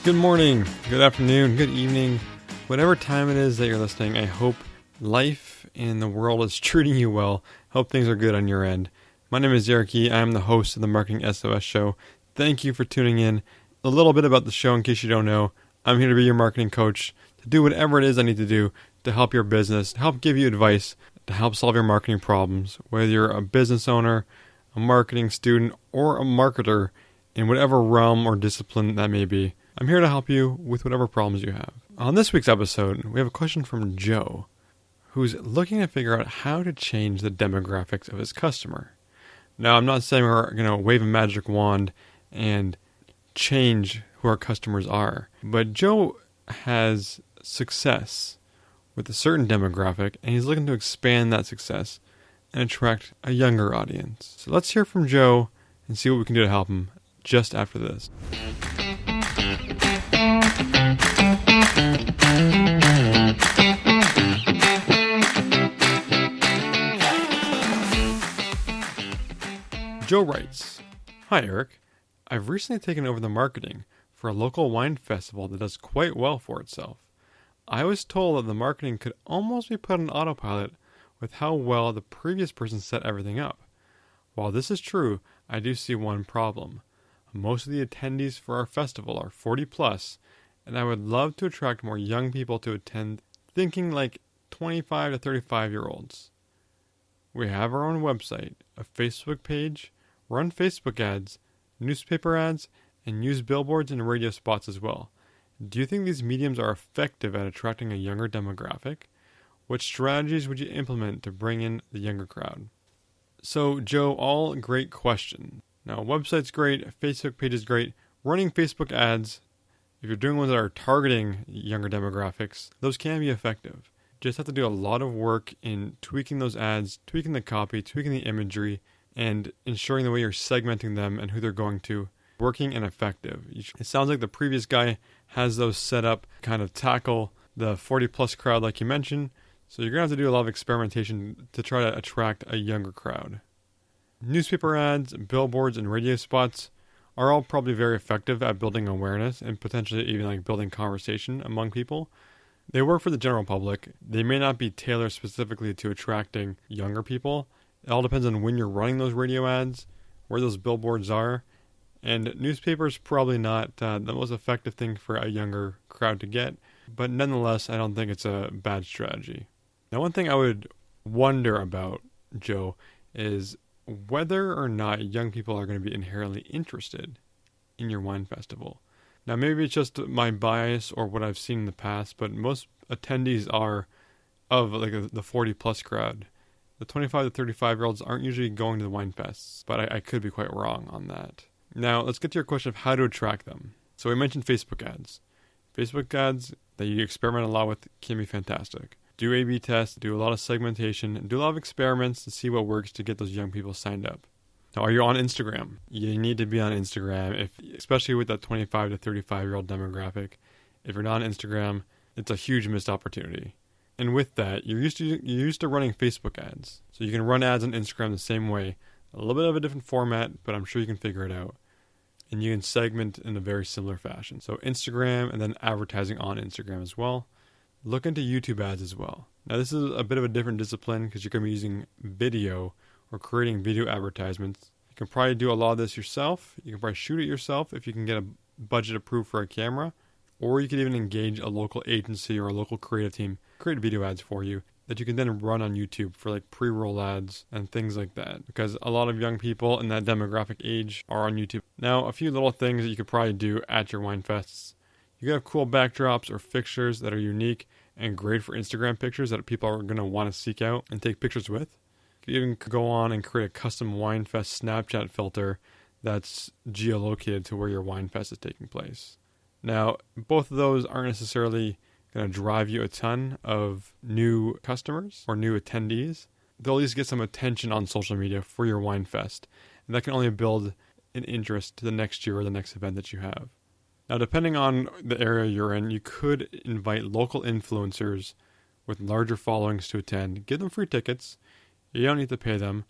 Good morning, good afternoon, good evening, whatever time it is that you're listening. I hope life in the world is treating you well. Hope things are good on your end. My name is Eric Yee. I'm the host of the Marketing SOS Show. Thank you for tuning in. A little bit about the show in case you don't know. I'm here to be your marketing coach, to do whatever it is I need to do to help your business, to help give you advice, to help solve your marketing problems, whether you're a business owner, a marketing student, or a marketer in whatever realm or discipline that may be. I'm here to help you with whatever problems you have. On this week's episode, we have a question from Joe, who's looking to figure out how to change the demographics of his customer. Now, I'm not saying we're going to wave a magic wand and change who our customers are, but Joe has success with a certain demographic, and he's looking to expand that success and attract a younger audience. So let's hear from Joe and see what we can do to help him just after this. Joe writes, "Hi Eric, I've recently taken over the marketing for a local wine festival that does quite well for itself. I was told that the marketing could almost be put on autopilot with how well the previous person set everything up. While this is true, I do see one problem. Most of the attendees for our festival are 40 plus, and I would love to attract more young people to attend, thinking like 25 to 35-year-olds. We have our own website, a Facebook page, run Facebook ads, newspaper ads, and use billboards and radio spots as well. Do you think these mediums are effective at attracting a younger demographic? What strategies would you implement to bring in the younger crowd?" So, Joe, all great questions. Now, website's great, Facebook page is great. Running Facebook ads, if you're doing ones that are targeting younger demographics, those can be effective. Just have to do a lot of work in tweaking those ads, tweaking the copy, tweaking the imagery, and ensuring the way you're segmenting them and who they're going to, working and effective. It sounds like the previous guy has those set up, kind of tackle the 40 plus crowd like you mentioned, so you're going to have to do a lot of experimentation to try to attract a younger crowd. Newspaper ads, billboards, and radio spots are all probably very effective at building awareness and potentially even like building conversation among people. They work for the general public. They may not be tailored specifically to attracting younger people. It all depends on when you're running those radio ads, where those billboards are, and newspapers probably not the most effective thing for a younger crowd to get, but nonetheless, I don't think it's a bad strategy. Now, one thing I would wonder about, Joe, is whether or not young people are going to be inherently interested in your wine festival. Now, maybe it's just my bias or what I've seen in the past, but most attendees are of like the 40 plus crowd. The 25 to 35-year-olds aren't usually going to the wine fests, but I could be quite wrong on that. Now, let's get to your question of how to attract them. So we mentioned Facebook ads. Facebook ads that you experiment a lot with can be fantastic. Do A/B tests, do a lot of segmentation, and do a lot of experiments to see what works to get those young people signed up. Now, are you on Instagram? You need to be on Instagram, especially with that 25 to 35-year-old demographic. If you're not on Instagram, it's a huge missed opportunity. And with that, you're used to running Facebook ads. So you can run ads on Instagram the same way. A little bit of a different format, but I'm sure you can figure it out. And you can segment in a very similar fashion. So Instagram and then advertising on Instagram as well. Look into YouTube ads as well. Now, this is a bit of a different discipline because you're going to be using video or creating video advertisements. You can probably do a lot of this yourself. You can probably shoot it yourself if you can get a budget approved for a camera. Or you could even engage a local agency or a local creative team, create video ads for you that you can then run on YouTube for like pre-roll ads and things like that. Because a lot of young people in that demographic age are on YouTube. Now, a few little things that you could probably do at your wine fests. You can have cool backdrops or fixtures that are unique and great for Instagram pictures that people are going to want to seek out and take pictures with. You can even go on and create a custom wine fest Snapchat filter that's geolocated to where your wine fest is taking place. Now, both of those aren't necessarily going to drive you a ton of new customers or new attendees. They'll at least get some attention on social media for your wine fest. And that can only build an interest to the next year or the next event that you have. Now, depending on the area you're in, you could invite local influencers with larger followings to attend. Give them free tickets. You don't need to pay them.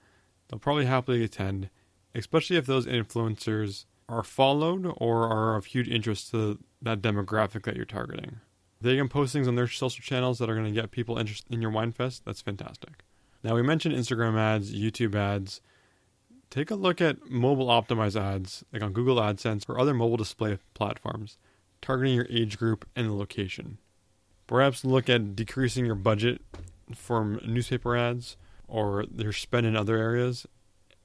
They'll probably happily attend, especially if those influencers are followed or are of huge interest to that demographic that you're targeting. If they can post things on their social channels that are going to get people interested in your wine fest, that's fantastic. Now, we mentioned Instagram ads, YouTube ads. Take a look at mobile optimized ads, like on Google AdSense or other mobile display platforms, targeting your age group and the location. Perhaps look at decreasing your budget from newspaper ads or your spend in other areas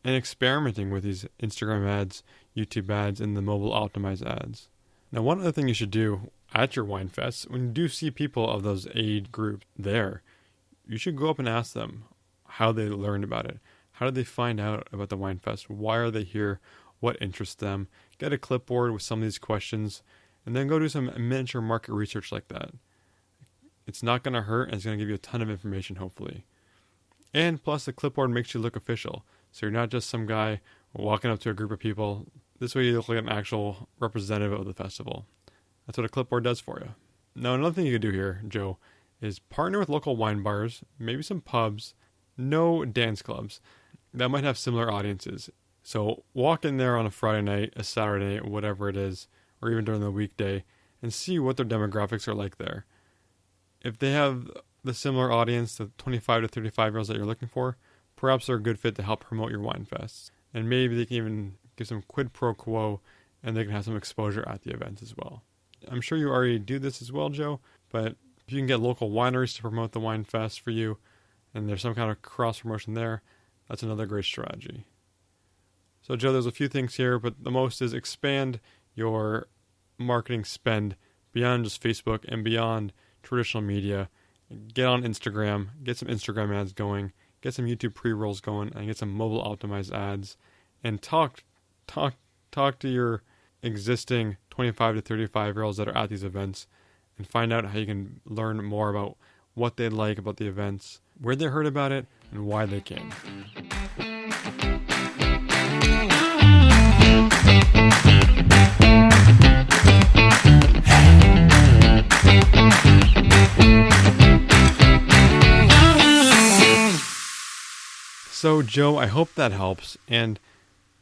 and experimenting with these Instagram ads, YouTube ads, and the mobile optimized ads. Now, one other thing you should do at your wine fest, when you do see people of those age groups there, you should go up and ask them how they learned about it. How did they find out about the wine fest? Why are they here? What interests them? Get a clipboard with some of these questions, and then go do some miniature market research like that. It's not going to hurt, and it's going to give you a ton of information, hopefully. And plus, the clipboard makes you look official. So you're not just some guy walking up to a group of people. This way you look like an actual representative of the festival. That's what a clipboard does for you. Now, another thing you can do here, Joe, is partner with local wine bars, maybe some pubs, no dance clubs that might have similar audiences. So walk in there on a Friday night, a Saturday night, whatever it is, or even during the weekday, and see what their demographics are like there. If they have the similar audience, the 25 to 35-year-olds that you're looking for, perhaps they're a good fit to help promote your wine fests. And maybe they can even give some quid pro quo, and they can have some exposure at the events as well. I'm sure you already do this as well, Joe, but if you can get local wineries to promote the wine fest for you, and there's some kind of cross-promotion there, that's another great strategy. So, Joe, there's a few things here, but the most is expand your marketing spend beyond just Facebook and beyond traditional media. Get on Instagram, get some Instagram ads going, get some YouTube pre-rolls going, and get some mobile optimized ads, and talk to your existing 25 to 35-year-olds that are at these events, and find out how you can learn more about what they like about the events, where they heard about it, and why they came. So, Joe, I hope that helps. And,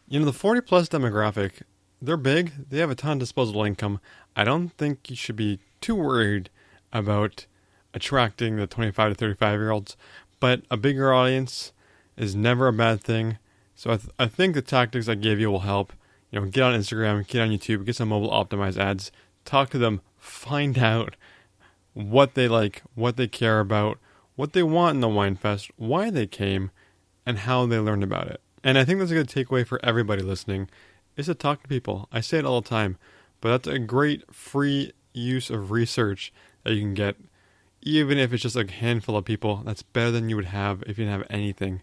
the 40-plus demographic, they're big. They have a ton of disposable income. I don't think you should be too worried about attracting the 25 to 35-year-olds. But a bigger audience is never a bad thing. So I think the tactics I gave you will help. Get on Instagram, get on YouTube, get some mobile optimized ads. Talk to them. Find out what they like, what they care about, what they want in the wine fest, why they came, and how they learned about it. And I think that's a good takeaway for everybody listening, is to talk to people. I say it all the time, but that's a great free use of research that you can get. Even if it's just a handful of people, that's better than you would have if you didn't have anything.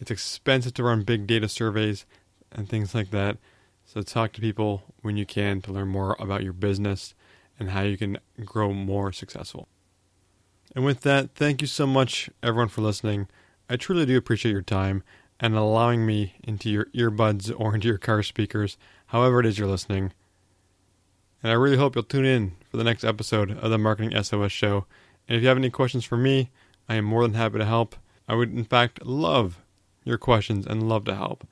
It's expensive to run big data surveys and things like that. So talk to people when you can to learn more about your business and how you can grow more successful. And with that, thank you so much, everyone, for listening. I truly do appreciate your time and allowing me into your earbuds or into your car speakers, however it is you're listening. And I really hope you'll tune in for the next episode of the Marketing SOS Show. And if you have any questions for me, I am more than happy to help. I would, in fact, love your questions and love to help.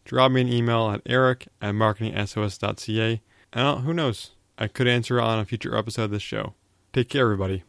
Drop me an email at eric@marketingsos.ca. And who knows, I could answer on a future episode of this show. Take care, everybody.